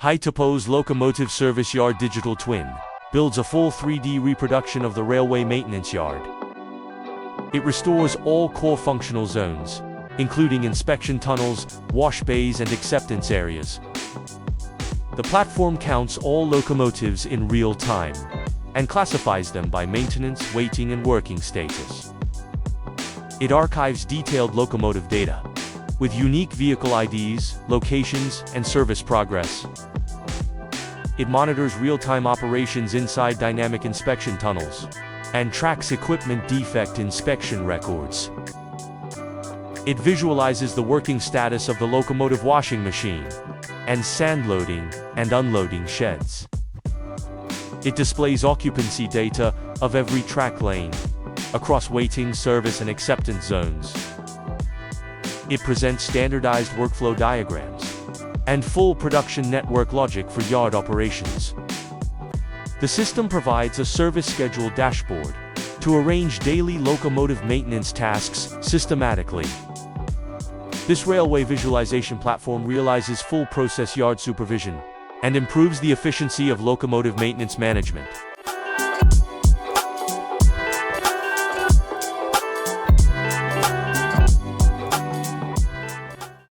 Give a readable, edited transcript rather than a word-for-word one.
High-to-pose locomotive service yard digital twin builds a full 3D reproduction of the railway maintenance yard. It restores all core functional zones, including inspection tunnels, wash bays, and acceptance areas. The platform counts all locomotives in real time and classifies them by maintenance, waiting, and working status. It archives detailed locomotive data with unique vehicle IDs, locations, and service progress. It monitors real-time operations inside dynamic inspection tunnels and tracks equipment defect inspection records. It visualizes the working status of the locomotive washing machine and sand loading and unloading sheds. It displays occupancy data of every track lane across waiting, service, and acceptance zones. It presents standardized workflow diagrams and full production network logic for yard operations. The system provides a service schedule dashboard to arrange daily locomotive maintenance tasks systematically. This railway visualization platform realizes full process yard supervision and improves the efficiency of locomotive maintenance management.